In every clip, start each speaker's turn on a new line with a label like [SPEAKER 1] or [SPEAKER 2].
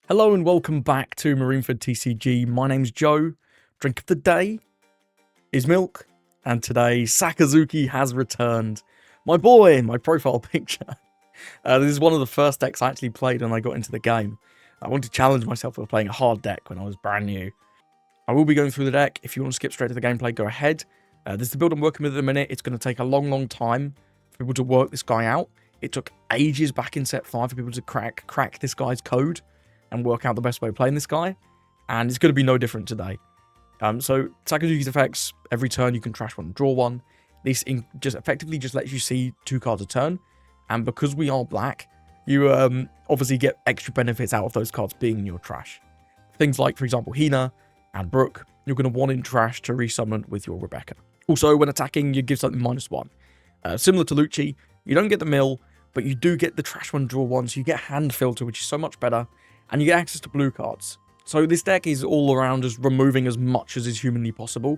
[SPEAKER 1] Hello and welcome back to Marineford TCG. My name's Joe. Drink of the day is milk, and today Sakazuki has returned. My boy, my profile picture. This is one of the first decks I actually played when I got into the game. I wanted to challenge myself with playing a hard deck when I was brand new. I will be going through the deck. If you want to skip straight to the gameplay, go ahead. This is the build I'm working with at the minute. It's going to take a long time for people to work this guy out. It took ages back in set 5 for people to crack this guy's code and work out the best way of playing this guy, and it's going to be no different today. So Sakazuki's effects, every turn you can trash one and draw one. This just effectively just lets you see 2 cards a turn, and because we are black, you obviously get extra benefits out of those cards being in your trash. Things like, for example, Hina and Brook, you're going to want in trash to resummon with your Rebecca. Also, when attacking, you give something -1. Similar to Lucci, you don't get the mill, but you do get the trash one, draw one, so you get hand filter, which is so much better, and you get access to blue cards. So this deck is all around just removing as much as is humanly possible.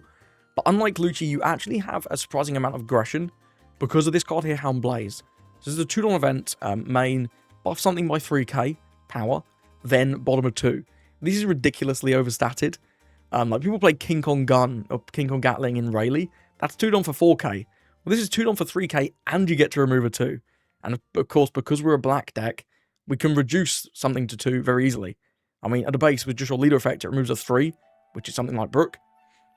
[SPEAKER 1] But unlike Lucci, you actually have a surprising amount of aggression because of this card here, Hound Blaze. So this is a 2-turn event, main, buff something by 3k power, then bottom of 2. This is ridiculously overstated. Like people play King Kong Gun or King Kong Gatling in Rayleigh. That's 2-turn for 4k. Well, this is 2-turn for 3k and you get to remove a 2. And of course, because we're a black deck, we can reduce something to 2 very easily. I mean, at a base, with just your leader effect, it removes a 3, which is something like Brook,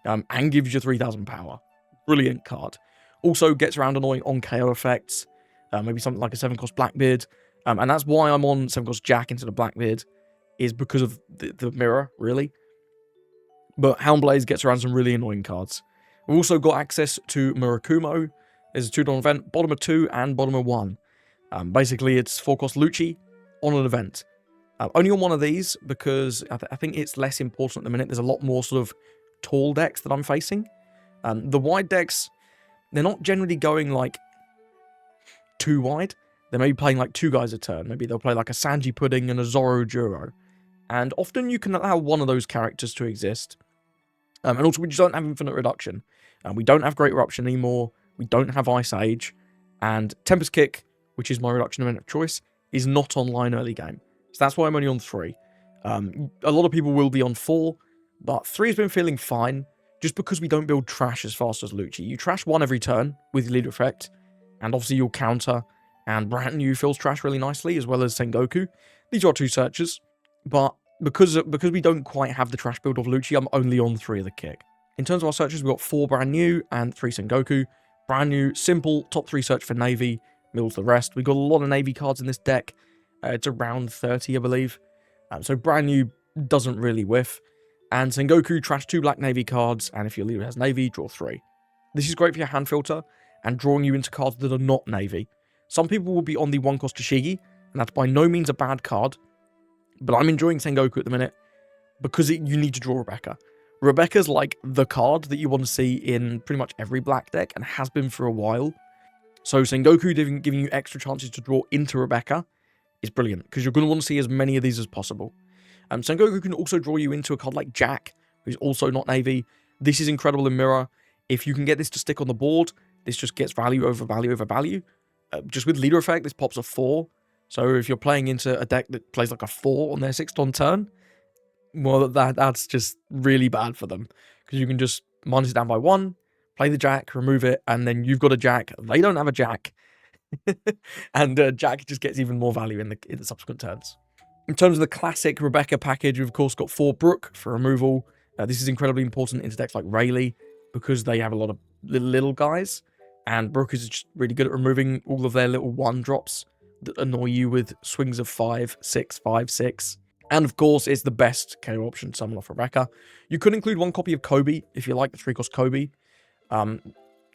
[SPEAKER 1] and gives you 3000 power. Brilliant card. Also gets around annoying on KO effects, maybe something like a 7-cost Blackbeard, and that's why I'm on 7-cost Jack instead of Blackbeard, is because of the mirror, really. But Houndblaze gets around some really annoying cards. We've also got access to Murakumo. There's a 2-turn event, bottom of 2 and bottom of 1. Basically, it's 4-cost Lucci on an event. Only on one of these because I think it's less important at the minute. There's a lot more sort of tall decks that I'm facing. The wide decks, they're not generally going like too wide. They may be playing like 2 guys a turn. Maybe they'll play like a Sanji Pudding and a Zoro Juro. And often you can allow one of those characters to exist. And also we just don't have infinite reduction. We don't have Great Eruption anymore. We don't have Ice Age. And Tempest Kick, which is my reduction event of choice, is not online early game. So that's why I'm only on 3. A lot of people will be on 4, but 3 has been feeling fine, just because we don't build trash as fast as Lucci. You trash 1 every turn with your leader effect, and obviously you'll counter, and Brand New fills trash really nicely, as well as Sengoku. These are 2 searches, but because we don't quite have the trash build of Lucci, I'm only on 3 of the kick. In terms of our searches, we've got 4 Brand New and 3 Sengoku. Brand New, simple, top 3 search for Navy, mills the rest. We've got a lot of Navy cards in this deck. It's around 30, I believe. So Brand New doesn't really whiff. And Sengoku, trash 2 black Navy cards, and if your leader has Navy, draw 3. This is great for your hand filter, and drawing you into cards that are not Navy. Some people will be on the 1-cost Toshigi, and that's by no means a bad card. But I'm enjoying Sengoku at the minute, because you need to draw Rebecca. Rebecca's like the card that you want to see in pretty much every black deck, and has been for a while. So Sengoku giving you extra chances to draw into Rebecca is brilliant, because you're going to want to see as many of these as possible. Sengoku can also draw you into a card like Jack, who's also not Navy. This is incredible in Mirror. If you can get this to stick on the board, this just gets value over value over value. Just with leader effect, this pops a 4. So if you're playing into a deck that plays like a 4 on their 6th-turn turn, well, that's just really bad for them, because you can just minus it down by 1, play the Jack, remove it, and then you've got a Jack. They don't have a Jack. And Jack just gets even more value in the subsequent turns. In terms of the classic Rebecca package, we've of course got 4 Brook for removal. This is incredibly important into decks like Rayleigh, because they have a lot of little guys, and Brook is just really good at removing all of their little 1-drops that annoy you with swings of 5, 6, 5, 6. And of course, it's the best KO option to summon off Rebecca. You could include 1 copy of Kobe if you like the 3-cost Kobe.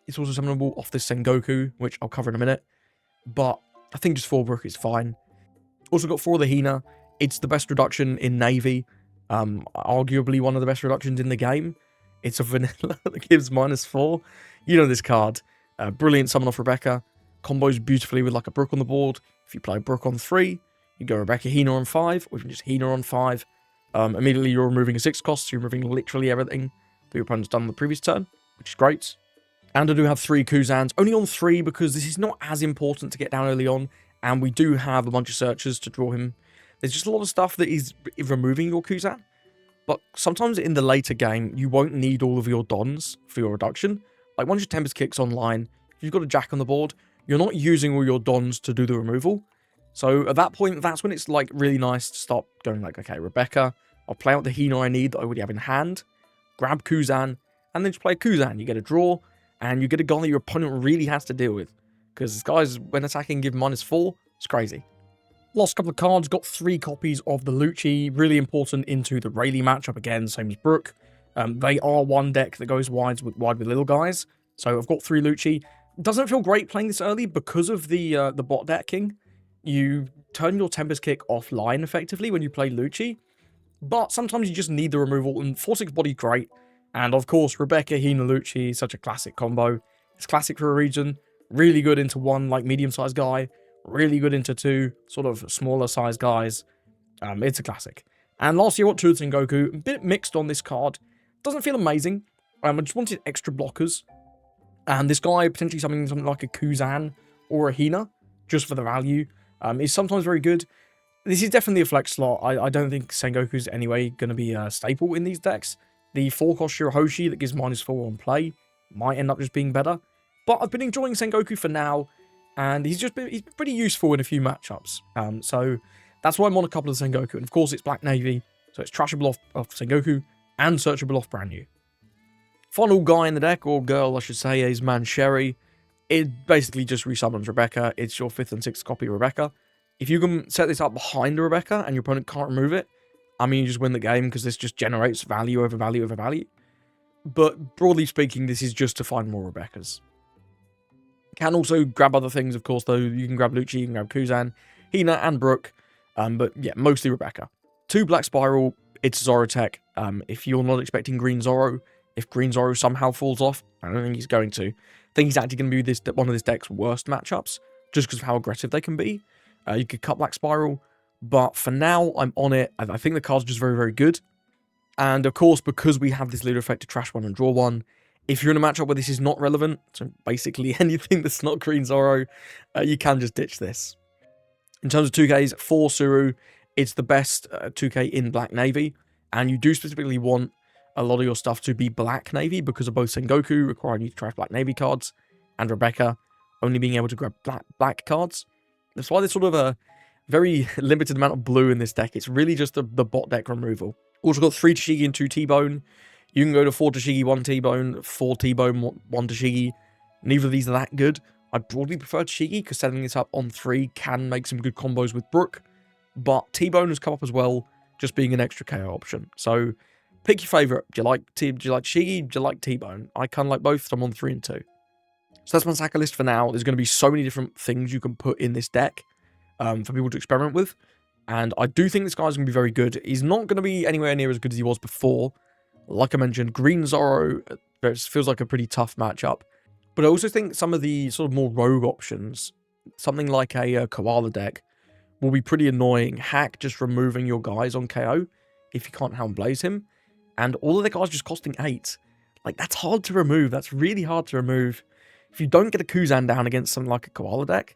[SPEAKER 1] It's also summonable off this Sengoku, which I'll cover in a minute. But I think just 4 Brook is fine. Also got 4 of the Hina. It's the best reduction in Navy. Arguably one of the best reductions in the game. It's a vanilla that gives -4. You know this card. Brilliant summon off Rebecca. Combos beautifully with like a Brook on the board. If you play Brook on 3, you go Rebecca Hina on 5, or even just Hina on 5. Immediately you're removing a 6-cost, so you're removing literally everything that your opponent's done on the previous turn, which is great. And I do have 3 Kuzans, only on 3 because this is not as important to get down early on, and we do have a bunch of searches to draw him. there's just a lot of stuff that is removing your Kuzan. But sometimes in the later game, you won't need all of your dons for your reduction. Like once your Tempest Kick's online, if you've got a Jack on the board, you're not using all your dons to do the removal. So at that point, that's when it's like really nice to stop going like, okay, Rebecca, I'll play out the Hina I need that I already have in hand, grab Kuzan, and then just play Kuzan. You get a draw, and you get a guy that your opponent really has to deal with. Because this guy's, when attacking, give -4. It's crazy. Last couple of cards, got 3 copies of the Lucci, really important into the Rayleigh matchup again, same as Brook. They are one deck that goes wide with little guys, so I've got 3 Lucci. Doesn't feel great playing this early because of the bot decking. You turn your Tempest Kick offline effectively when you play Lucci, but sometimes you just need the removal, and 4/6 body great. And of course, Rebecca, Hina, Lucci, such a classic combo. It's classic for a region, really good into 1 like medium-sized guy, really good into 2 sort of smaller sized guys. It's a classic. And last year, I got 2 Sengoku, a bit mixed on this card. Doesn't feel amazing. I just wanted extra blockers. And this guy, potentially something like a Kuzan or a Hina, just for the value, is sometimes very good. This is definitely a flex slot. I don't think Sengoku's anyway going to be a staple in these decks. The 4-cost Shirahoshi that gives -4 on play might end up just being better. But I've been enjoying Sengoku for now, and he's pretty useful in a few matchups. So that's why I'm on a couple of Sengoku. And of course, it's Black Navy, so it's trashable off Sengoku and searchable off brand new. Final guy in the deck, or girl I should say, is Mancherry. It basically just resummons Rebecca. It's your 5th and 6th copy of Rebecca. If you can set this up behind a Rebecca and your opponent can't remove it, I mean, you just win the game because this just generates value over value over value. But broadly speaking, this is just to find more Rebeccas. Can also grab other things, of course, though. You can grab Lucci, you can grab Kuzan, Hina, and Brook. But yeah, mostly Rebecca. 2 Black Spiral, it's Zoro tech. If you're not expecting Green Zoro, if Green Zoro somehow falls off, I don't think he's going to. I think he's actually going to be one of this deck's worst matchups, just because of how aggressive they can be. You could cut Black Spiral, but for now, I'm on it. I think the card's just very, very good. And of course, because we have this leader effect to trash 1 and draw 1, if you're in a matchup where this is not relevant, so basically anything that's not Green Zoro, you can just ditch this. In terms of 2Ks, for Suru, it's the best 2K in Black Navy, and you do specifically want a lot of your stuff to be Black Navy because of both Sengoku requiring you to trash Black Navy cards, and Rebecca only being able to grab black cards. That's why there's sort of a very limited amount of blue in this deck. It's really just the bot deck removal. Also got 3 Tashigi and 2 T-Bone. You can go to 4 Tashigi, 1 T-Bone, 4 T-Bone, 1 Tashigi. Neither of these are that good. I broadly prefer Tashigi because setting this up on 3 can make some good combos with Brook. But T-Bone has come up as well, just being an extra KO option. So pick your favourite. Do you like Tashigi? Do you like T-Bone? I kind of like both, so I'm on 3 and 2. So that's my Saka list for now. There's going to be so many different things you can put in this deck for people to experiment with. And I do think this guy's going to be very good. He's not going to be anywhere near as good as he was before. Like I mentioned, Green Zoro feels like a pretty tough matchup. But I also think some of the sort of more rogue options, something like a Koala deck, will be pretty annoying. Hack just removing your guys on KO if you can't Hound Blaze him. And all of the guys just costing 8. Like, that's hard to remove. That's really hard to remove. If you don't get a Kuzan down against something like a Koala deck,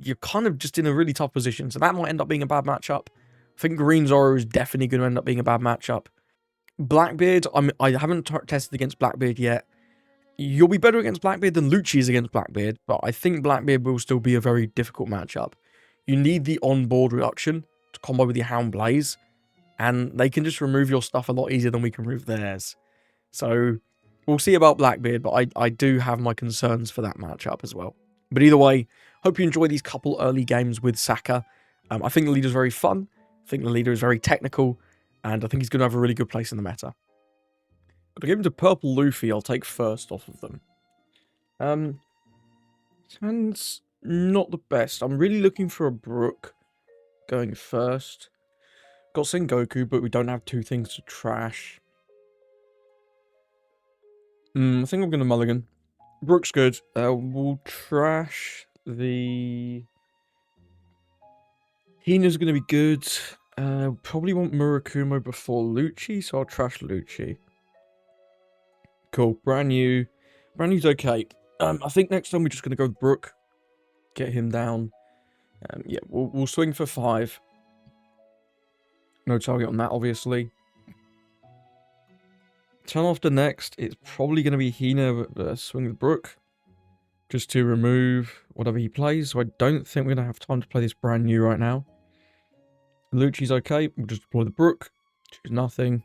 [SPEAKER 1] you're kind of just in a really tough position. So that might end up being a bad matchup. I think Green Zoro is definitely going to end up being a bad matchup. Blackbeard, I haven't tested against Blackbeard yet. You'll be better against Blackbeard than Lucci is against Blackbeard, but I think Blackbeard will still be a very difficult matchup. You need the on-board reduction to combo with your Hound Blaze, and they can just remove your stuff a lot easier than we can remove theirs. So we'll see about Blackbeard, but I do have my concerns for that matchup as well. But either way, hope you enjoy these couple early games with Saka. I think the leader's very fun. I think the leader is very technical. And I think he's going to have a really good place in the meta. But to give him to Purple Luffy, I'll take first off of them. Hand's not the best. I'm really looking for a Brook going first. Got Sengoku, but we don't have 2 things to trash. I think I'm going to mulligan. Brook's good. We'll trash the... Hina's going to be good. Probably want Murakumo before Lucci, so I'll trash Lucci. Cool. Brand new. Brand new's okay. I think next time we're just going to go with Brook. Get him down. Yeah, we'll swing for 5. No target on that, obviously. Turn after next, it's probably going to be Hina swing the Brook. Just to remove whatever he plays. So I don't think we're going to have time to play this brand new right now. Lucci's okay. We'll just deploy the Brook. Choose nothing,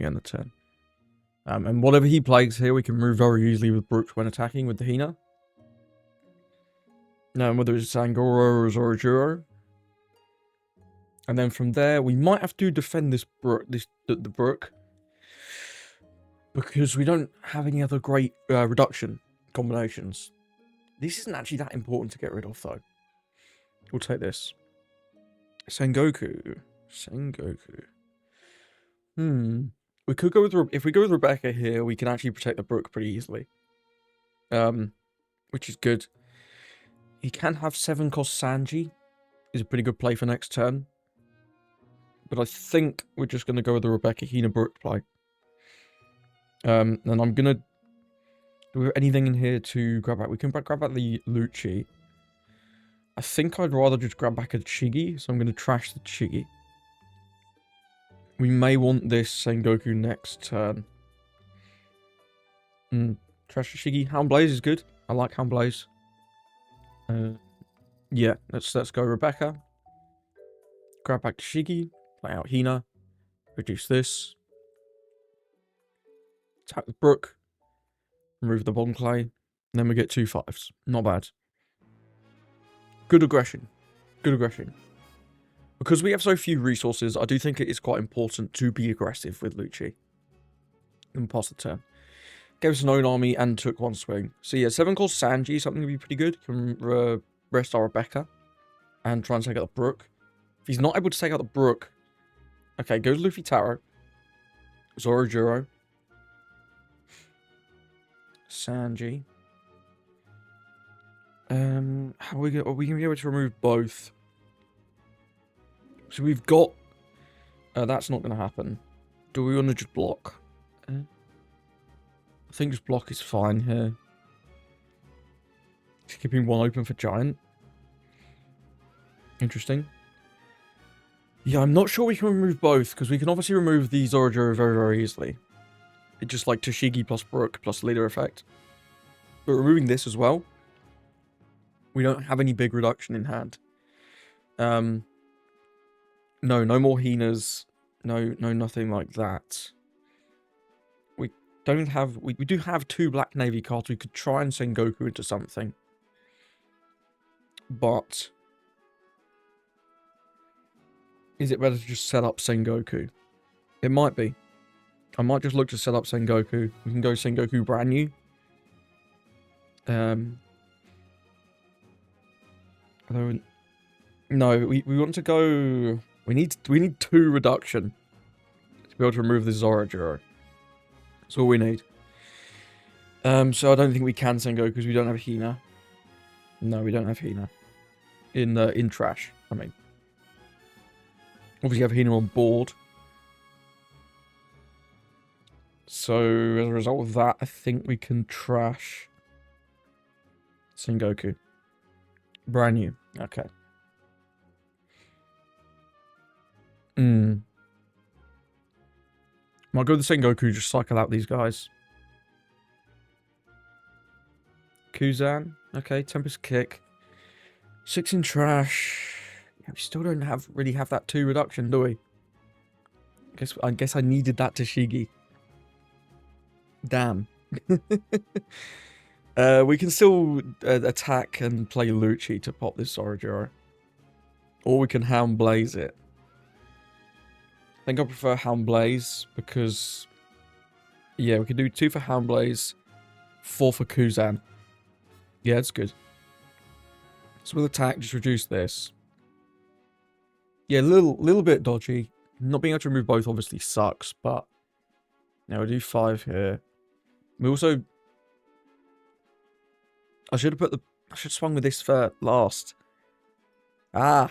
[SPEAKER 1] and a turn. And whatever he plays here, we can move very easily with Brook when attacking with the Hina. Now, whether it's Sangoro or Zorojuro. And then from there, we might have to defend this Brook, the Brook. Because we don't have any other great reduction combinations. This isn't actually that important to get rid of, though. We'll take this. Sengoku. We could go with... If we go with Rebecca here, we can actually protect the Brook pretty easily. Which is good. He can have 7-cost Sanji. Is a pretty good play for next turn. But I think we're just going to go with the Rebecca Hina Brook play. And I'm going to... Do we have anything in here to grab back? We can grab back the Lucci. I think I'd rather just grab back a Chigi, so I'm going to trash the Chigi. We may want this Sengoku next turn. Trash the Chigi. Hound Blaze is good. I like Hound Blaze. Yeah, let's go Rebecca. Grab back the Chigi. Play out Hina. Reduce this. Attack the Brook. Remove the Bomb Clay. And then we get 2 5s. Not bad. Good aggression. Good aggression. Because we have so few resources, I do think it is quite important to be aggressive with Lucci. And pass the turn. Gave us an own army and took 1 swing. So yeah, 7-cost Sanji, something to be pretty good. Can rest our Rebecca. And try and take out the Brook. If he's not able to take out the Brook... Okay, goes Luffy Taro. Zorojuro. Sanji. Are we going to be able to remove both? So we've got... that's not going to happen. Do we want to just block? I think just block is fine here. Just keeping 1 open for Giant. Interesting. Yeah, I'm not sure we can remove both, because we can obviously remove the Zorojuro very, very easily. It's just like Toshigi plus Brook plus leader effect. But removing this as well, we don't have any big reduction in hand. No more Hinas. No, nothing like that. We don't have... We do have 2 Black Navy cards. We could try and send Goku into something. But... is it better to just set up Sengoku? It might be. I might just look to set up Sengoku. We can go Sengoku brand new. No, we want to go... We need 2 reduction to be able to remove the Zorojuro. That's all we need. So I don't think we can Sengoku because we don't have Hina. No, we don't have Hina. In trash, I mean. Obviously, you have Hina on board. So, as a result of that, I think we can trash Sengoku. Brand new. Okay. Might go with the Sengoku, just cycle out these guys. Kuzan. Okay, Tempest Kick. 6 in trash. Yeah, we still don't really have that 2 reduction, do we? I guess I needed that Toshigi. Damn. We can still attack and play Lucci to pop this Zorojuro. Or we can Hound Blaze it. I think I prefer Hound Blaze because... yeah, we can do 2 for Hound Blaze, 4 for Kuzan. Yeah, it's good. So with attack, just reduce this. Yeah, a little bit dodgy. Not being able to remove both obviously sucks, but... now we'll do 5 here. We also... I should have swung with this for last. Ah!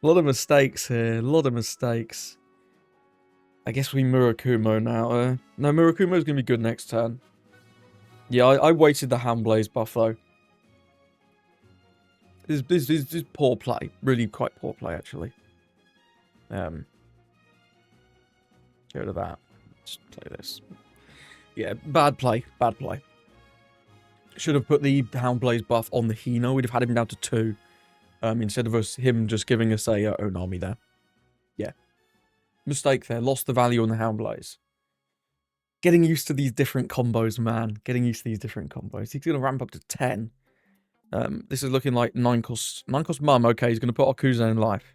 [SPEAKER 1] A lot of mistakes here. A lot of mistakes. I guess we Murakumo now. No, Murakumo is going to be good next turn. Yeah, I wasted the Hand Blaze buff though. This is poor play. Really quite poor play actually. Get rid of that. Let's play this. Yeah, bad play. Bad play. Should have put the Hound Blaze buff on the Hino. We'd have had him down to 2. Instead of him just giving us a own army there. Yeah. Mistake there. Lost the value on the Hound Blaze. Getting used to these different combos, man. Getting used to these different combos. He's going to ramp up to 10. This is looking like 9 cost mum. Okay, he's going to put Akuza in life.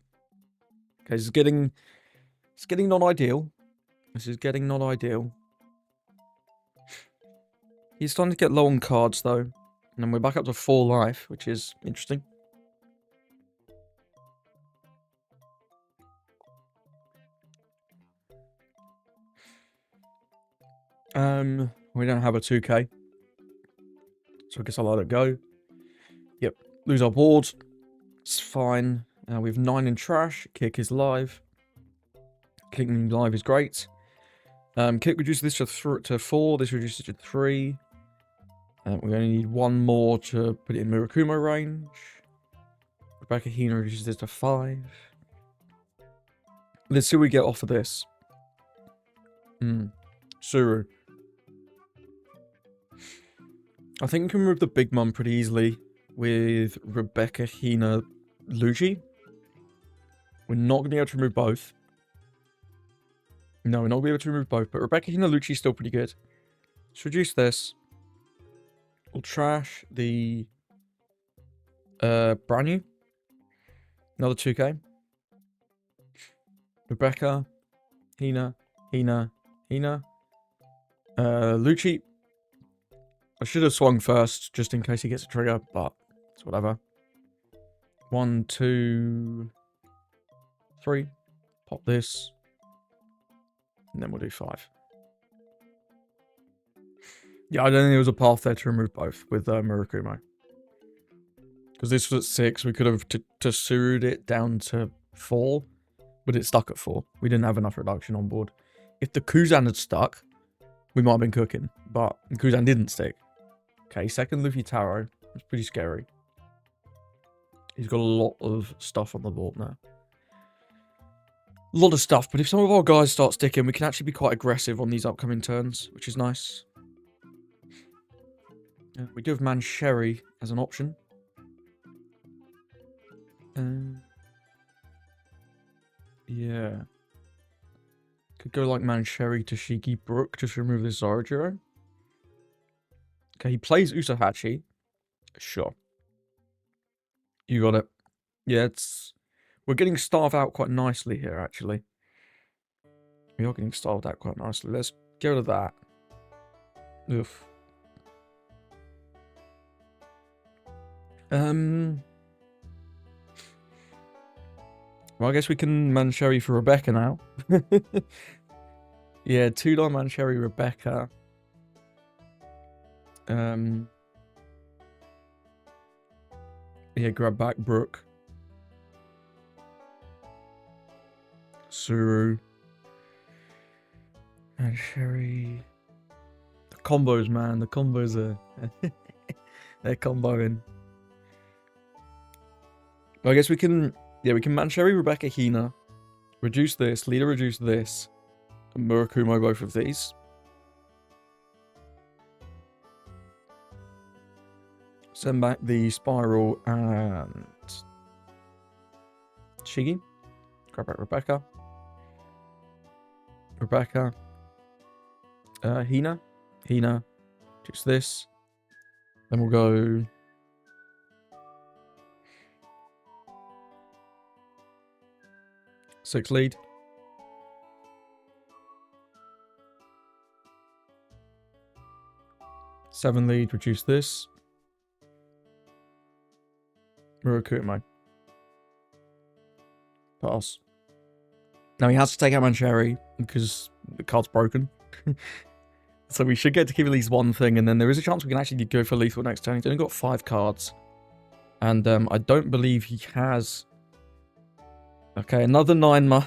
[SPEAKER 1] Okay, it's getting not ideal. This is getting not ideal. He's starting to get low on cards, though. And then we're back up to 4 life, which is interesting. We don't have a 2k. So I guess I'll let it go. Yep, lose our board. It's fine. We have 9 in trash. Kick is live. Kicking live is great. Kick reduces this to 4. This reduces it to 3. We only need 1 more to put it in Murakumo range. Rebecca Hina reduces this to 5. Let's see what we get off of this. Suru. I think we can remove the Big Mum pretty easily with Rebecca Hina Lucci. We're not going to be able to remove both. No, we're not going to be able to remove both, but Rebecca Hina Lucci is still pretty good. Let's reduce this. We'll trash the brand new. Another 2k. Rebecca, Hina. Lucci. I should have swung first, just in case he gets a trigger, but it's whatever. 1, 2, 3. Pop this. And then we'll do 5. Yeah, I don't think there was a path there to remove both with Murakumo. Because this was at 6, we could have Tsuru'd it down to 4, but it stuck at 4. We didn't have enough reduction on board. If the Kuzan had stuck, we might have been cooking, but Kuzan didn't stick. Okay, second Luffy Taro. It's pretty scary. He's got a lot of stuff on the board now. A lot of stuff, but if some of our guys start sticking, we can actually be quite aggressive on these upcoming turns, which is nice. We do have Mancheri as an option. Yeah. Could go like Mancheri, Toshiki, Brook, just remove this Zorojiro. Okay, he plays Usahachi. Sure. You got it. Yeah, we're getting starved out quite nicely here, actually. We are getting starved out quite nicely. Let's get rid of that. Oof. Well, I guess we can Mancheri for Rebecca now. Yeah, 2 Mancheri Rebecca. Yeah, grab back Brook. Suru. Mancheri. The combos, man. The combos are... They're comboing. Well, I guess we can... Yeah, we can Mancheri Rebecca Hina. Reduce this. Leader reduce this. And Murakumo both of these. Send back the Spiral and... Shigi. Grab back Rebecca. Hina. Reduce this. Then we'll go... Six lead. Seven lead, reduce this. Murakumo. Pass. Now he has to take out Mancheri because the card's broken. So we should get to keep at least one thing, and then there is a chance we can actually go for lethal next turn. He's only got 5 cards. And I don't believe he has... Okay, another 9 man.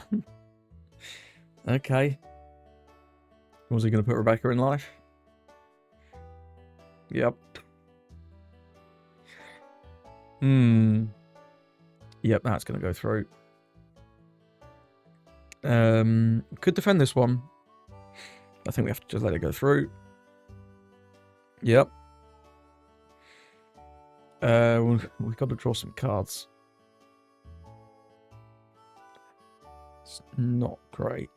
[SPEAKER 1] Okay. Was he going to put Rebecca in life? Yep. Yep, that's going to go through. Could defend this one. I think we have to just let it go through. Yep. We've got to draw some cards. It's not great.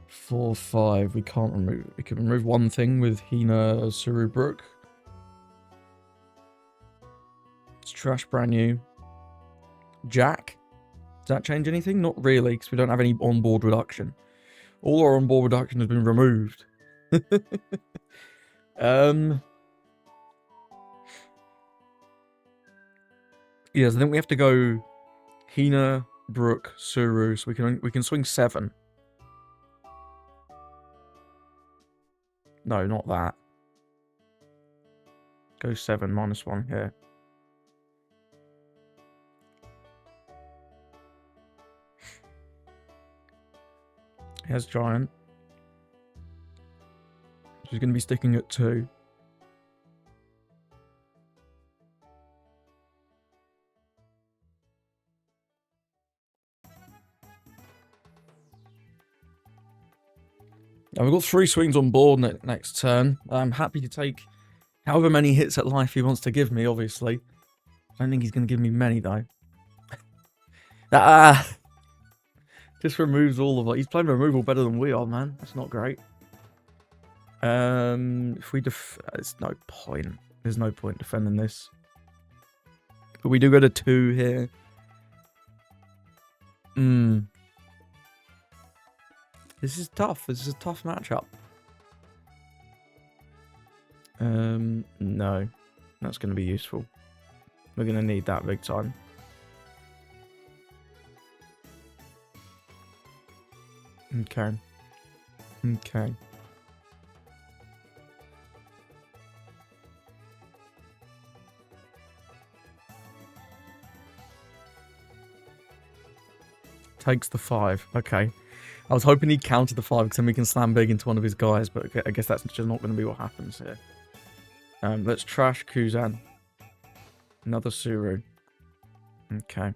[SPEAKER 1] 4, 5. We can't remove it. We can remove one thing with Hina Surubrook. It's trash brand new. Jack. Does that change anything? Not really, because we don't have any onboard reduction. All our onboard reduction has been removed. Yes, I think we have to go Hina, Brook, Suru, so we can swing 7. No, not that. Go 7, -1 here. He has Giant. She's going to be sticking at 2. And we've got 3 swings on board next turn. I'm happy to take however many hits at life he wants to give me, obviously. I don't think he's going to give me many, though. Just removes all of it. He's playing removal better than we are, man. That's not great. If we there's no point. There's no point defending this. But we do go to 2 here. This is tough. This is a tough matchup. No. That's going to be useful. We're going to need that big time. Okay. Okay. Takes the 5. Okay. I was hoping he'd counter the 5 because then we can slam big into one of his guys, but I guess that's just not going to be what happens here. Let's trash Kuzan. Another Suru. Okay.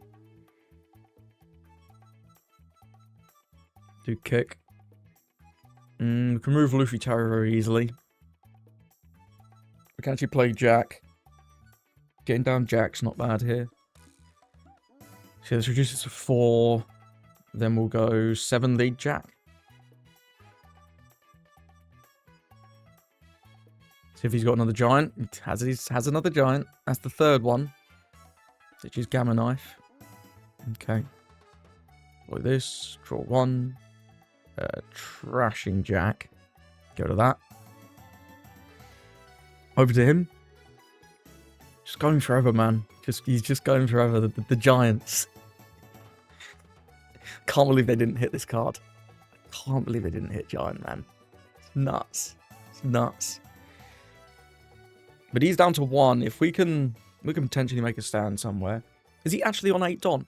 [SPEAKER 1] Do kick. We can remove Luffy Tower very easily. We can actually play Jack. Getting down Jack's not bad here. So let's reduce it to 4. Then we'll go 7 lead Jack. See if he's got another giant. He has another giant. That's the 3rd one. Which is Gamma Knife. Okay. Like this. Draw 1. Trashing Jack. Go to that. Over to him. Just going forever, man. He's just going forever. The giants. Can't believe they didn't hit this card. Can't believe they didn't hit Giant, man. It's nuts. It's nuts. But he's down to 1. If we can potentially make a stand somewhere. Is he actually on 8 Don?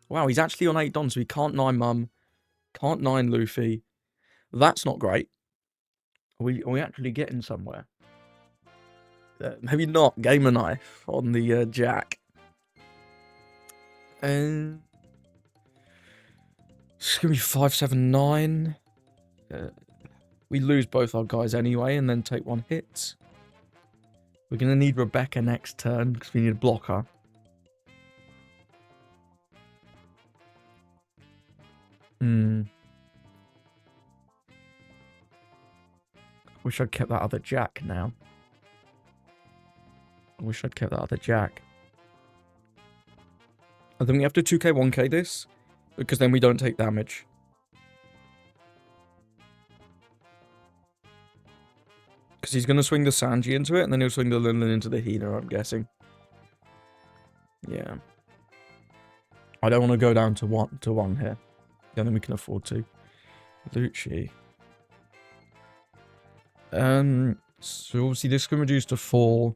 [SPEAKER 1] Wow, he's actually on 8 Don, so he can't 9 Mum. Can't 9 Luffy. That's not great. Are we actually getting somewhere? Maybe not. Gamer Knife on the Jack. And it's going to be 5, 7, 9. We lose both our guys anyway and then take 1 hit. We're going to need Rebecca next turn because we need a blocker. Wish I'd kept that other Jack now. I wish I'd kept that other Jack. I think we have to 2k, 1k this. Because then we don't take damage. Because he's going to swing the Sanji into it, and then he'll swing the Linlin into the Hina, I'm guessing. Yeah. I don't want to go down to 1 here. I don't think we can afford to. Lucci. So obviously this can reduce to 4.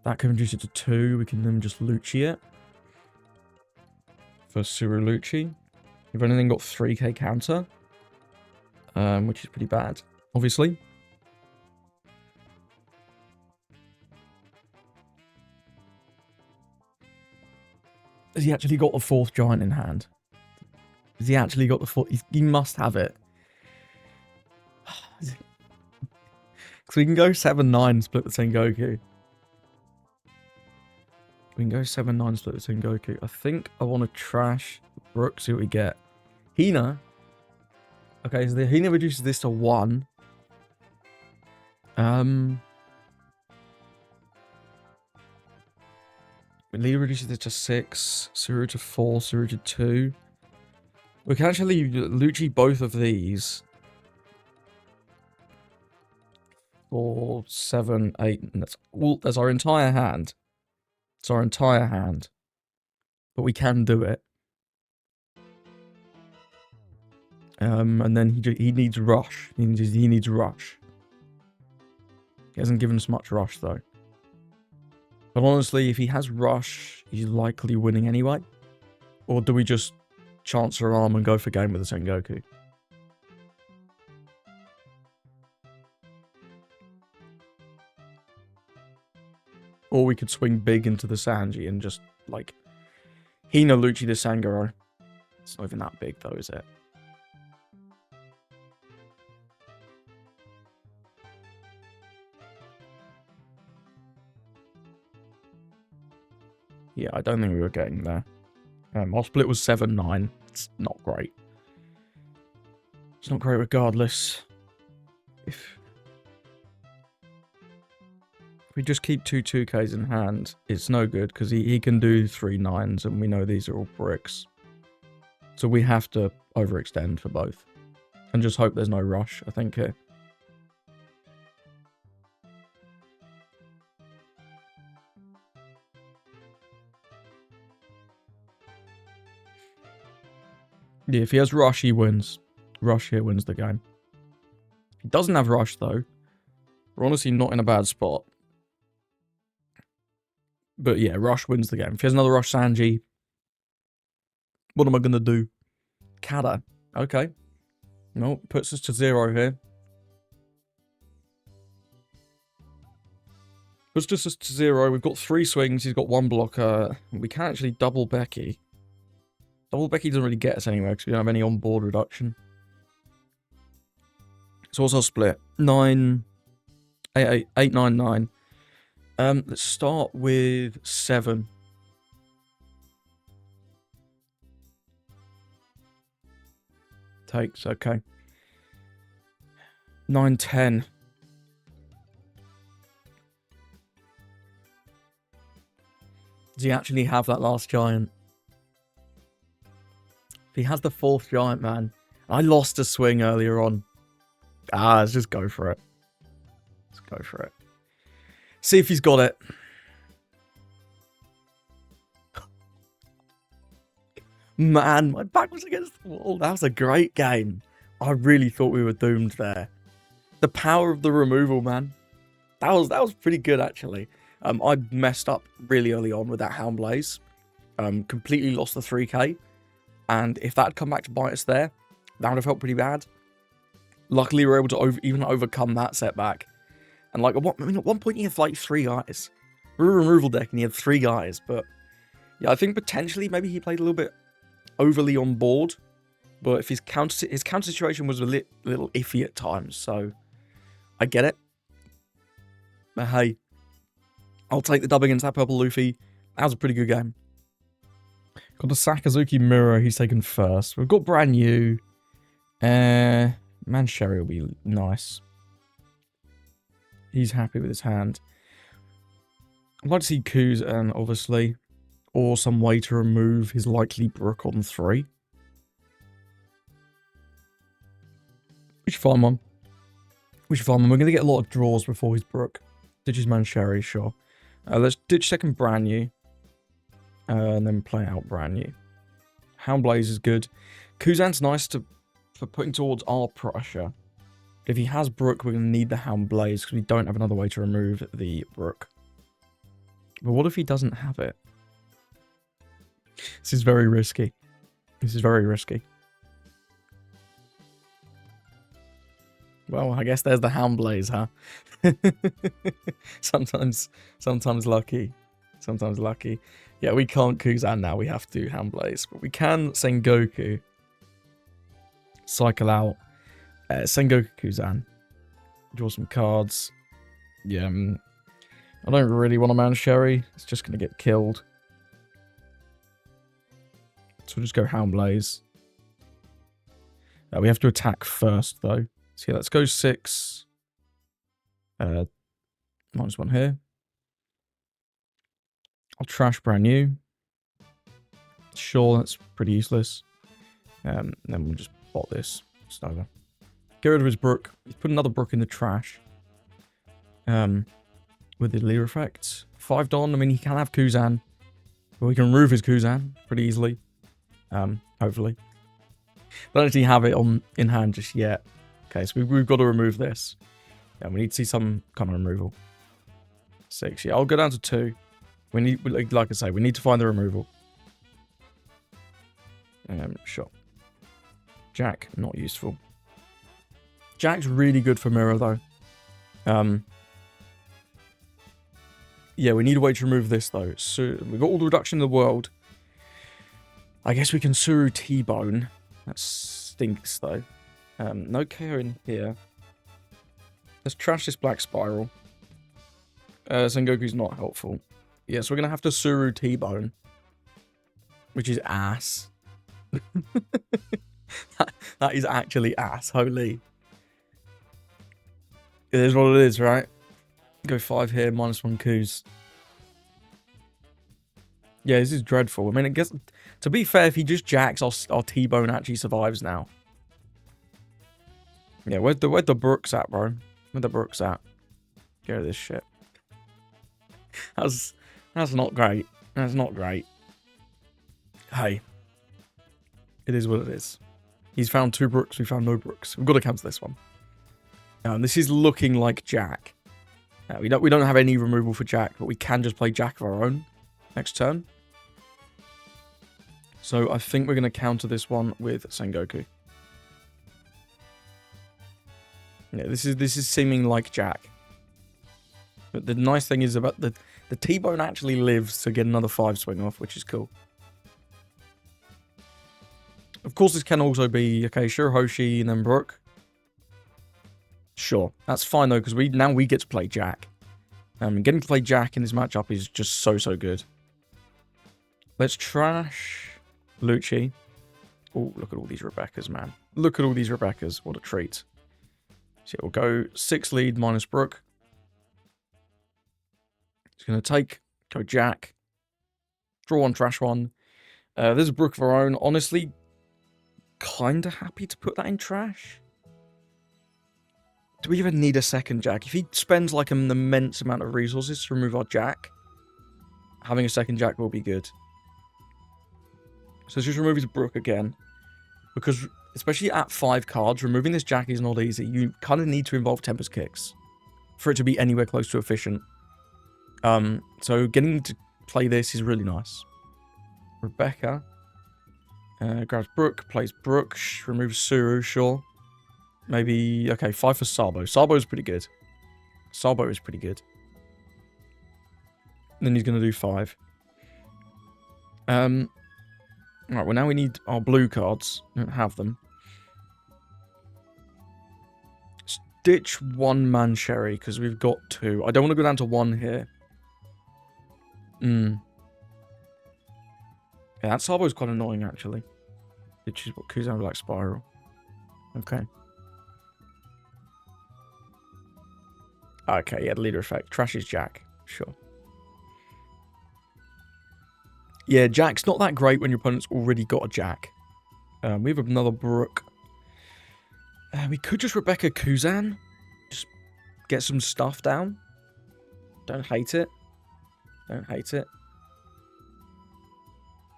[SPEAKER 1] That can reduce it to 2. We can then just Lucci it. For Suru Lucci. We've only then got 3k counter. Which is pretty bad, obviously. Has he actually got a 4th giant in hand? Has he actually got the foot? He must have it. So we can go 7-9 split the Sengoku. We can go 7-9 split the Sengoku. I think I want to trash Brook, see what we get. Hina. Okay, so the Hina reduces this to 1. Leader reduces it to 6. Suru to 4. Suru to 2. We can actually lucci both of these. 4, 7, 8. And that's our entire hand. It's our entire hand. But we can do it. And then he needs rush. He needs rush. He hasn't given us much rush though. But honestly, if he has rush, he's likely winning anyway. Or do we just chance our arm and go for game with the Sengoku? Or we could swing big into the Sanji and just, like, Hina lucci the Sangoro. It's not even that big though, is it? Yeah, I don't think we were getting there. Our split was 7-9. It's not great. It's not great regardless. If we just keep 2 2Ks in hand, it's no good because he can do 3 9s and we know these are all bricks. So we have to overextend for both. And just hope there's no rush, I think, here. Yeah, if he has rush, he wins. Rush here wins the game. If he doesn't have rush, though, we're honestly not in a bad spot. But yeah, rush wins the game. If he has another rush Sanji, what am I going to do? Kata. Okay. No, puts us to 0 here. Puts us to 0. We've got 3 swings. He's got 1 blocker. We can actually double Becky. Double Becky doesn't really get us anywhere because we don't have any on-board reduction. So what's our split? 9, 8, 9, 9. Let's start with 7. Takes, okay. 9, 10. Does he actually have that last giant? If he has the 4th giant, man. I lost a swing earlier on. Let's just go for it. Let's go for it. See if he's got it. Man, my back was against the wall. That was a great game. I really thought we were doomed there. The power of the removal, man. That was pretty good, actually. I messed up really early on with that Hound Blaze. Completely lost the 3k. And if that had come back to bite us there, that would have felt pretty bad. Luckily, we were able to even overcome that setback. And like, at one point he had like 3 guys. We were a removal deck and he had 3 guys. But yeah, I think potentially maybe he played a little bit overly on board. But if his counter situation was a little iffy at times. So I get it. But hey, I'll take the dub against that purple Luffy. That was a pretty good game. Got the Sakazuki Mirror. He's taken first. We've got brand new. Sherry will be nice. He's happy with his hand. I'd like to see Kuzan, obviously. Or some way to remove his likely Brook on 3. We should farm one. We're going to get a lot of draws before his Brook. Ditch his Sherry, sure. Let's ditch second brand new. And then play out brand new. Hound Blaze is good. Kuzan's nice for putting towards our pressure. If he has Brook, we're going to need the Hound Blaze because we don't have another way to remove the Brook. But what if he doesn't have it? This is very risky. This is very risky. Well, I guess there's the Hound Blaze, huh? Sometimes lucky. Sometimes lucky. Yeah, we can't Kuzan now. We have to Hound Blaze. But we can Sengoku. Cycle out. Sengoku Kuzan. Draw some cards. Yeah, I don't really want a Man Sherry. It's just going to get killed. So we'll just go Hound Blaze. We have to attack first, though. So yeah, let's go 6. -1 here. I'll trash brand new. Sure, that's pretty useless. Then we'll just bot this. Just over. Get rid of his Brook. He's put another Brook in the trash. With the Leer effect. 5 Don. I mean, he can have Kuzan. But we can remove his Kuzan pretty easily. Hopefully. Don't actually have it in hand just yet. Okay, so we've got to remove this. Yeah, we need to see some kind of removal. 6. Yeah, I'll go down to 2. We need, like I say, we need to find the removal. Sure. Jack, not useful. Jack's really good for Mirror, though. Yeah, we need a way to remove this, though. So we've got all the reduction in the world. I guess we can Suru T-Bone. That stinks, though. No KO in here. Let's trash this Black Spiral. Sengoku's not helpful. Yeah, so we're going to have to Suru T-Bone. Which is ass. that is actually ass. Holy. It is what it is, right? Go 5 here, -1 Kuz. Yeah, this is dreadful. I mean, I guess, to be fair, if he just jacks, our T-Bone actually survives now. Yeah, where's the Brooks at, bro? Where the Brooks at? Get rid of this shit. That's not great. That's not great. Hey. It is what it is. He's found 2 Brooks, we found no Brooks. We've got to cancel this one. This is looking like Jack. We don't have any removal for Jack, but we can just play Jack of our own next turn. So I think we're going to counter this one with Sengoku. Yeah, this is seeming like Jack. But the nice thing is about the T-Bone actually lives to get another 5 swing off, which is cool. Of course, this can also be, okay, Shirahoshi and then Brook. Sure, that's fine though, because now we get to play Jack. Getting to play Jack in this matchup is just so good. Let's trash Lucci. Oh, look at all these Rebecca's, man. Look at all these Rebecca's. What a treat. So we'll go 6 lead minus Brook. It's going to go Jack. Draw 1, trash 1. There's a Brook of our own. Honestly, kind of happy to put that in trash. Do we even need a second Jack? If he spends like an immense amount of resources to remove our Jack, having a second Jack will be good. So let's just remove his Brook again. Because, especially at 5 cards, removing this Jack is not easy. You kind of need to involve Tempest Kicks for it to be anywhere close to efficient. So getting to play this is really nice. Rebecca. Grabs Brook, plays Brook, removes Suru, sure. Maybe, okay, 5 for Sabo. Sabo is pretty good. Sabo is pretty good. Then he's going to do 5. Alright, well now we need our blue cards. We don't have them. Ditch 1 Man Sherry, because we've got 2. I don't want to go down to 1 here. Yeah, that Sabo is quite annoying, actually. Ditch is what Kuzan Black Spiral. Okay. Okay, yeah, the leader effect. Trashes Jack. Sure. Yeah, Jack's not that great when your opponent's already got a Jack. We have another Brook. We could just Rebecca Kuzan. Just get some stuff down. Don't hate it. Don't hate it.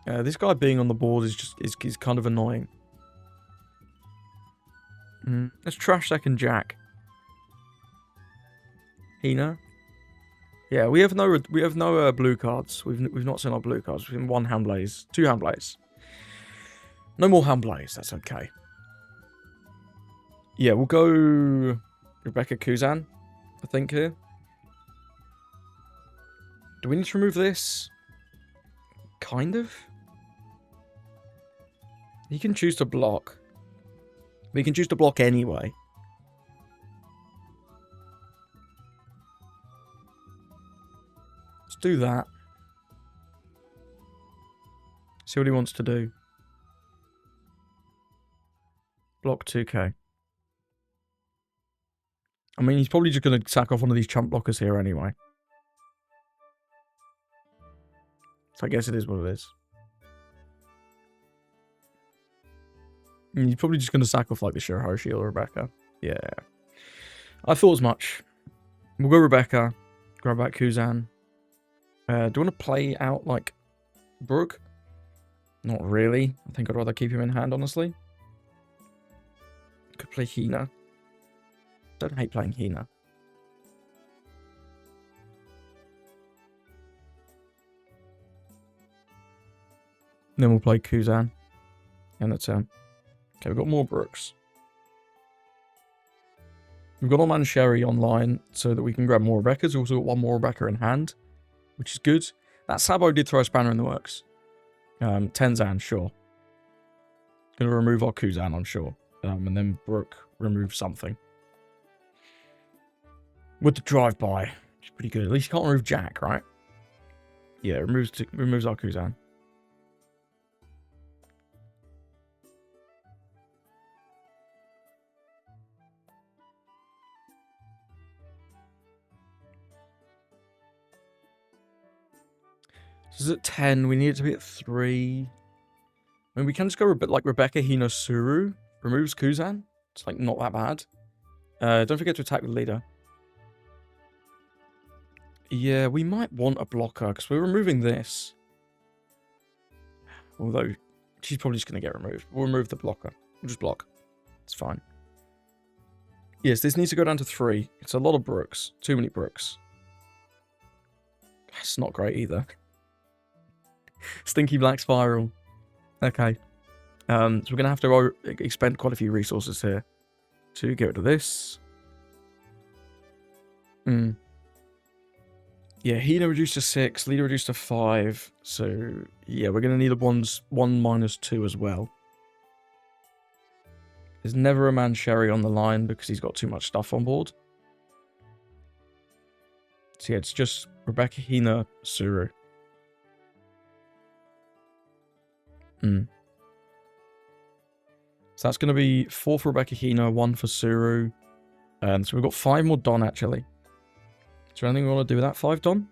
[SPEAKER 1] This guy being on the board is kind of annoying. Let's trash second Jack. Hina. Yeah, we have no blue cards. We've not seen our blue cards. We've seen 1 Hound Blaze, 2 Hound Blaze. No more Hound Blaze. That's okay. Yeah, we'll go Rebecca Kuzan, I think here. Do we need to remove this? Kind of. He can choose to block. We can choose to block anyway. Let's do that. See what he wants to do. Block 2k. I mean, he's probably just going to sack off one of these chump blockers here anyway. So I guess it is what it is. And he's probably just going to sack off like the Shirahoshi or Rebecca. Yeah. I thought as much. We'll go Rebecca. Grab back Kuzan. Do you want to play out like Brook? Not really. I think I'd rather keep him in hand, honestly. Could play Hina. Don't hate playing Hina. Then we'll play Kuzan. And that's him. Okay, we've got more Brooks. We've got Unbanned Sherry online so that we can grab more Rebeccas. We've also got one more Rebecca in hand, which is good. That Sabo did throw a spanner in the works. Tenzan, sure. Gonna remove our Kuzan, I'm sure. And then Brook remove something. With the drive-by, which is pretty good. At least you can't remove Jack, right? Yeah, removes our Kuzan. This is at 10. We need it to be at 3. I mean, we can just go a bit like Rebecca Hina Suru. Removes Kuzan. It's like not that bad. Don't forget to attack the leader. Yeah, we might want a blocker because we're removing this. Although, she's probably just going to get removed. We'll remove the blocker. We'll just block. It's fine. Yes, this needs to go down to 3. It's a lot of Brooks. Too many Brooks. That's not great either. Stinky Black Spiral. Okay. So we're going to have to expend quite a few resources here to get rid of this. Yeah, Hina reduced to 6, leader reduced to 5. So, yeah, we're going to need a 1-2 as well. There's never a man Sherry on the line because he's got too much stuff on board. So, yeah, it's just Rebecca, Hina, Suru. So that's going to be 4 for Rebecca Hina, 1 for Suru. So we've got 5 more Don, actually. Is there anything we want to do with that 5 Don?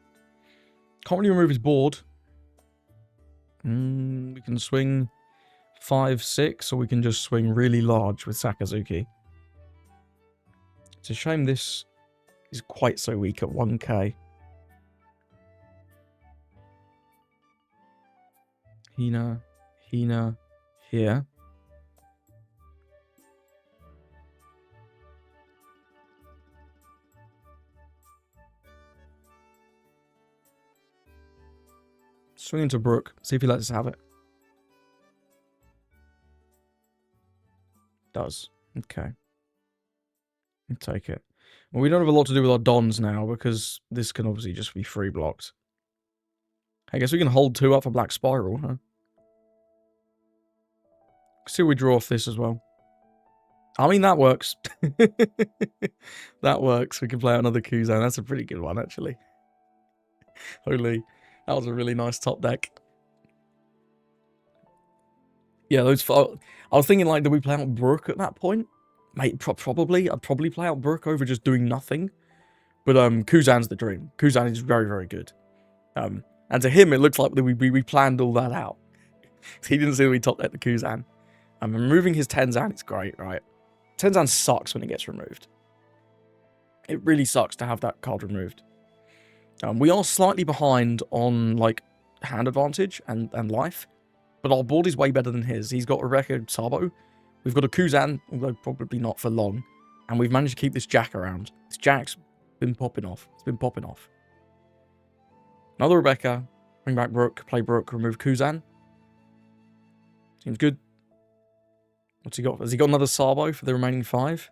[SPEAKER 1] Can't really remove his board. We can swing 5, 6, or we can just swing really large with Sakazuki. It's a shame this is quite so weak at 1k. Hina, here. Swing into Brook. See if he lets us have it. Does. Okay. We'll take it. Well, we don't have a lot to do with our Dons now because this can obviously just be free blocked. I guess we can hold 2 up for Black Spiral, huh? See what we draw off this as well. I mean, that works. That works. We can play out another Kuzan. That's a pretty good one, actually. Holy. That was a really nice top deck. Yeah, those. I was thinking, like, did we play out Brook at that point? Mate, probably. I'd probably play out Brook over just doing nothing. But Kuzan's the dream. Kuzan is very, very good. And to him, it looks like we planned all that out. He didn't see that we top decked the Kuzan. Removing his Tenzan, it's great, right? Tenzan sucks when it gets removed. It really sucks to have that card removed. We are slightly behind on, like, hand advantage and life. But our board is way better than his. He's got Rebecca Sabo. We've got a Kuzan, although probably not for long. And we've managed to keep this Jack around. This Jack's been popping off. It's been popping off. Another Rebecca. Bring back Brook. Play Brook. Remove Kuzan. Seems good. What's he got? Has he got another Sabo for the remaining 5?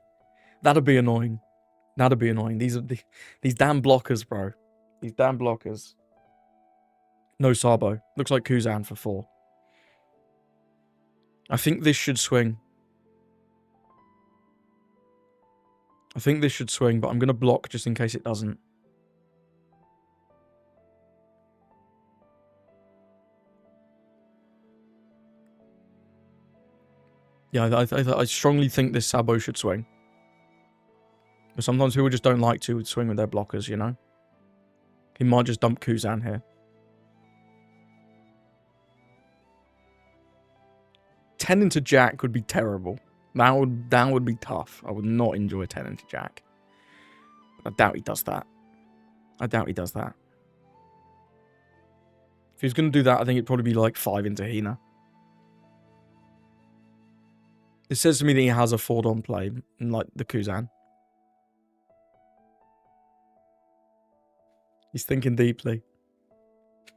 [SPEAKER 1] That'd be annoying. That'd be annoying. These damn blockers, bro. These damn blockers. No Sabo. Looks like Kuzan for 4. I think this should swing. I think this should swing, but I'm going to block just in case it doesn't. Yeah, I strongly think this Sabo should swing. But sometimes people just don't like to swing with their blockers, you know? He might just dump Kuzan here. 10 into Jack would be terrible. That would be tough. I would not enjoy 10 into Jack. I doubt he does that. I doubt he does that. If he was going to do that, I think it'd probably be like 5 into Hina. It says to me that he has a 4-don play, like the Kuzan. He's thinking deeply.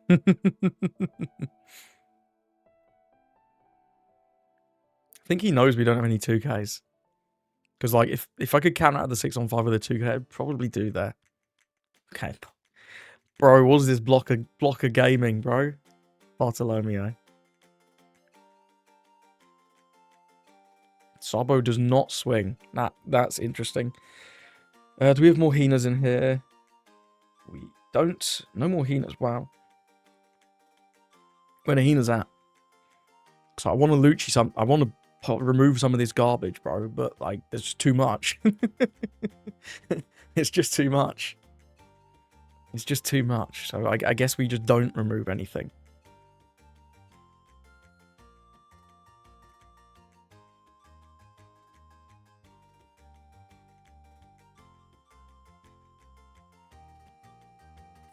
[SPEAKER 1] I think he knows we don't have any 2Ks. Because, like, if I could count out the 6-on-5 with a 2K, I'd probably do that. Okay. Bro, what is this blocker gaming, bro? Bartolomeo. Sabo does not swing. That's interesting. Do we have more Hinas in here? We don't. No more Hinas. Wow. Where are Hinas at? So I want to lucci some. I want to remove some of this garbage, bro. But like, there's just too much. It's just too much. It's just too much. So I guess we just don't remove anything.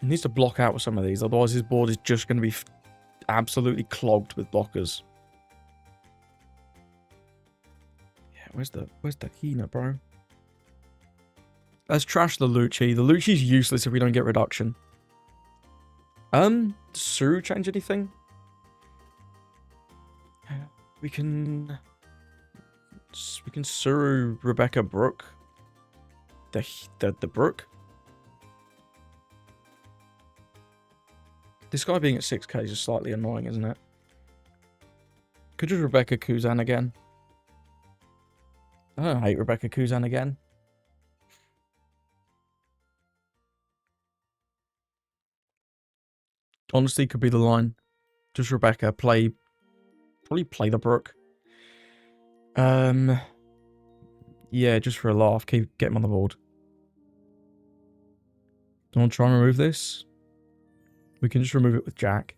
[SPEAKER 1] He needs to block out with some of these, otherwise his board is just going to be absolutely clogged with blockers. Yeah, where's the Hina, bro? Let's trash the lucci. The lucci's useless if we don't get reduction. Does Suru change anything? We can Suru Rebecca Brook. The Brook. This guy being at 6k is just slightly annoying, isn't it? Could just Rebecca Kuzan again. I don't hate Rebecca Kuzan again. Honestly, could be the line. Just Rebecca, probably play the Brook. Yeah, just for a laugh, get him on the board. Do you want to try and remove this? We can just remove it with Jack.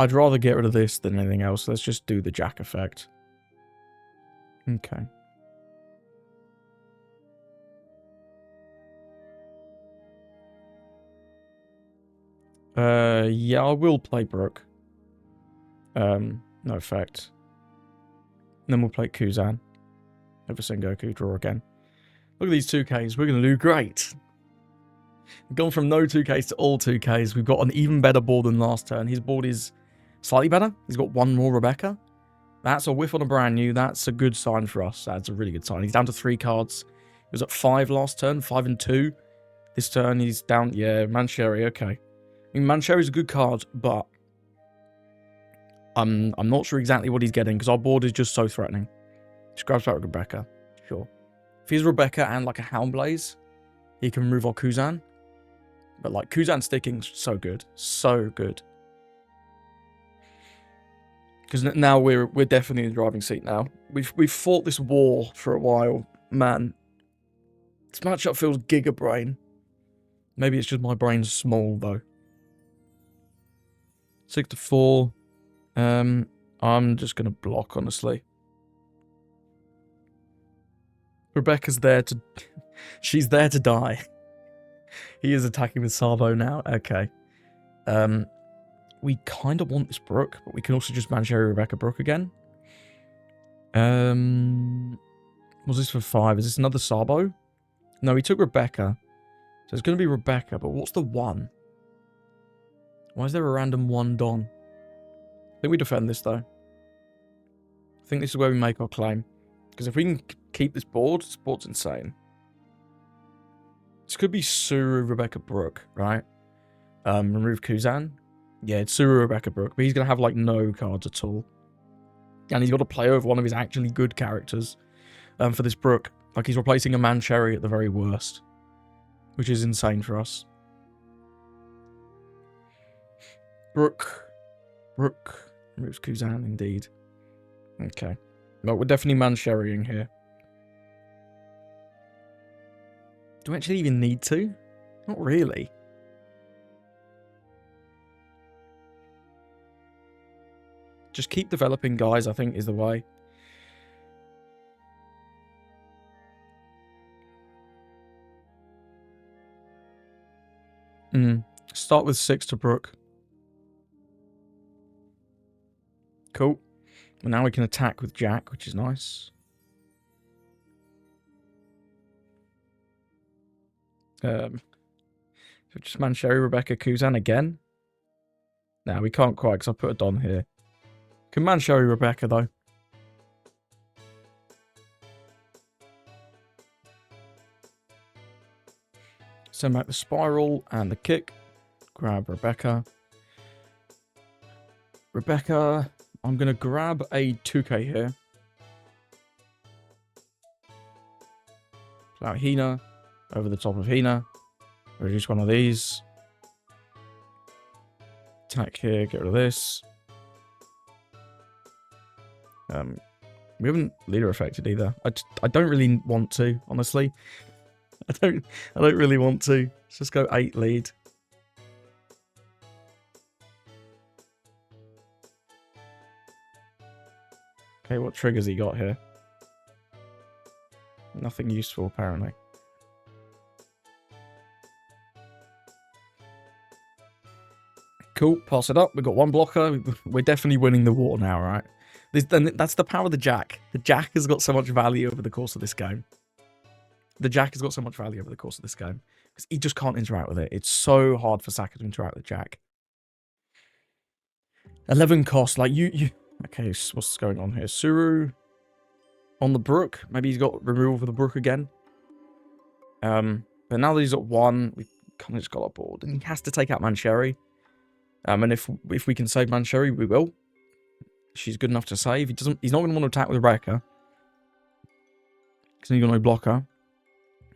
[SPEAKER 1] I'd rather get rid of this than anything else. Let's just do the Jack effect. Okay. Yeah, I will play Brook. No effect. And then we'll play Kuzan. Never Sengoku, draw again. Look at these 2Ks. We're going to do great. We've gone from no 2Ks to all 2Ks. We've got an even better board than last turn. His board is slightly better. He's got one more Rebecca. That's a whiff on a brand new. That's a good sign for us. That's a really good sign. He's down to 3 cards. He was at 5 last turn, 5 and 2. This turn he's down. Yeah, Mancheri, okay. I mean, Mancheri's a good card, but I'm not sure exactly what he's getting because our board is just so threatening. Just grabs back Rebecca. Sure. If he's Rebecca and like a Hound Blaze, he can remove our Kuzan. But like Kuzan sticking's so good. So good. Because now we're definitely in the driving seat now. We've fought this war for a while. Man. This matchup feels giga brain. Maybe it's just my brain's small though. 6 to 4. I'm just gonna block, honestly. Rebecca's there to... She's there to die. He is attacking with Sabo now. Okay. We kind of want this Brook, but we can also just Mancheri Rebecca Brook again. Was this for 5? Is this another Sabo? No, he took Rebecca. So it's going to be Rebecca, but what's the 1? Why is there a random 1 Don? I think we defend this, though. think this is where we make our claim. Because if we can keep this board, this board's insane. This could be Suru, Rebecca, Brooke, right? Remove Kuzan. Yeah, it's Suru, Rebecca, Brooke. But he's going to have, like, no cards at all. And he's got to play over one of his actually good characters for this Brooke. Like, he's replacing a Mancherry at the very worst. Which is insane for us. Brooke. Removes Kuzan, indeed. Okay. Well, we're definitely Mancherrying here. Do we actually even need to? Not really. Just keep developing, guys, I think, is the way. Start with 6 to Brooke. Cool. And now we can attack with Jack, which is nice. So just Mancherry, Rebecca, Kuzan again. Nah, we can't quite because I put a Don here. Can Mancherry, Rebecca, though. Send back the Spiral and the Kick. Grab Rebecca. I'm going to grab a 2k here. Play out Hina. Over the top of Hina. Reduce one of these. Attack here. Get rid of this. We haven't leader affected either. I don't really want to, honestly. I don't really want to. Let's just go 8 lead. Okay, what triggers he got here? Nothing useful, apparently. Cool, pass it up. We've got 1 blocker. We're definitely winning the war now, right? That's the power of the Jack. The Jack has got so much value over the course of this game. Because he just can't interact with it. It's so hard for Saka to interact with Jack. 11 cost. Like, you... Okay, what's going on here? Suru on the Brook. Maybe he's got removal for the Brook again. But now that he's got 1, we kind of just got our board. And he has to take out Mancherry. And if we can save Mancherry, we will. She's good enough to save. He's not going to want to attack with Rebecca. Because he's got no blocker.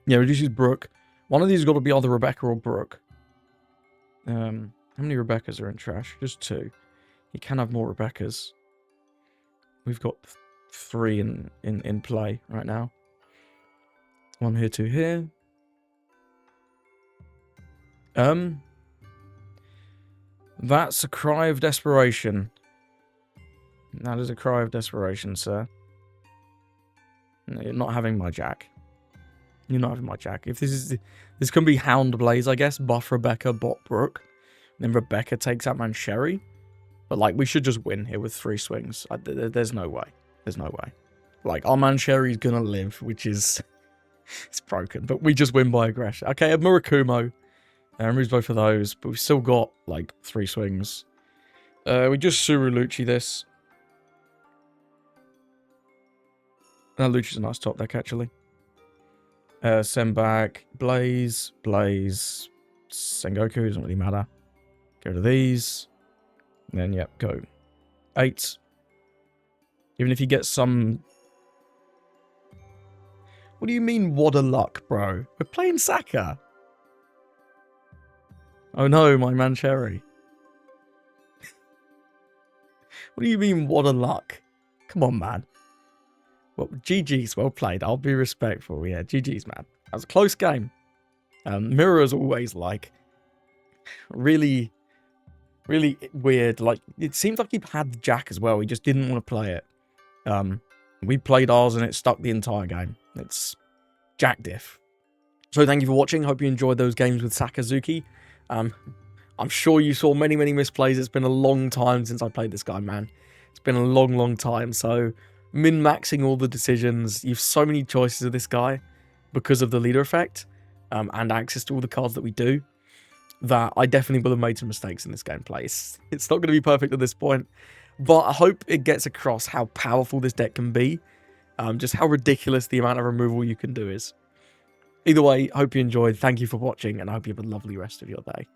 [SPEAKER 1] Yeah, reduces Brook. One of these has got to be either Rebecca or Brook. How many Rebeccas are in trash? Just 2. He can have more Rebeccas. We've got 3 in play right now. 1 here, 2 here. That's a cry of desperation. That is a cry of desperation, sir. No, you're not having my Jack. You're not having my Jack. If this can be Hound Blaze, I guess. Buff Rebecca, bot Brook. Then Rebecca takes out Mancherry. But, like, we should just win here with 3 swings. There's no way. There's no way. Like, our Mancherry's gonna live, which is... it's broken. But we just win by aggression. Okay, a Murakumo. Removes both of those. But we've still got, like, 3 swings. We just Suru Lucci this. Now, Lucci's a nice top deck, actually. Send back Blaze. Sengoku, doesn't really matter. Get rid of these. And then, yep, go. 8. Even if you get some... What do you mean, what a luck, bro? We're playing Saka. Oh no, my Mancherry. What do you mean, what a luck? Come on, man. Well, GG's, well played. I'll be respectful. Yeah, GG's, man. That was a close game. Mirror is always, like, really weird. Like, it seems like he had Jack as well. He just didn't want to play it. We played ours and it stuck the entire game. It's Jack diff. So thank you for watching. Hope you enjoyed those games with Sakazuki. I'm sure you saw many misplays. It's been a long time since I played this guy, man. It's been a long time. So min-maxing all the decisions. You've so many choices of this guy because of the leader effect and access to all the cards that we do, that I definitely would have made some mistakes in this gameplay. It's not going to be perfect at this point. But I hope it gets across how powerful this deck can be. Just how ridiculous the amount of removal you can do is. Either way, hope you enjoyed. Thank you for watching, and I hope you have a lovely rest of your day.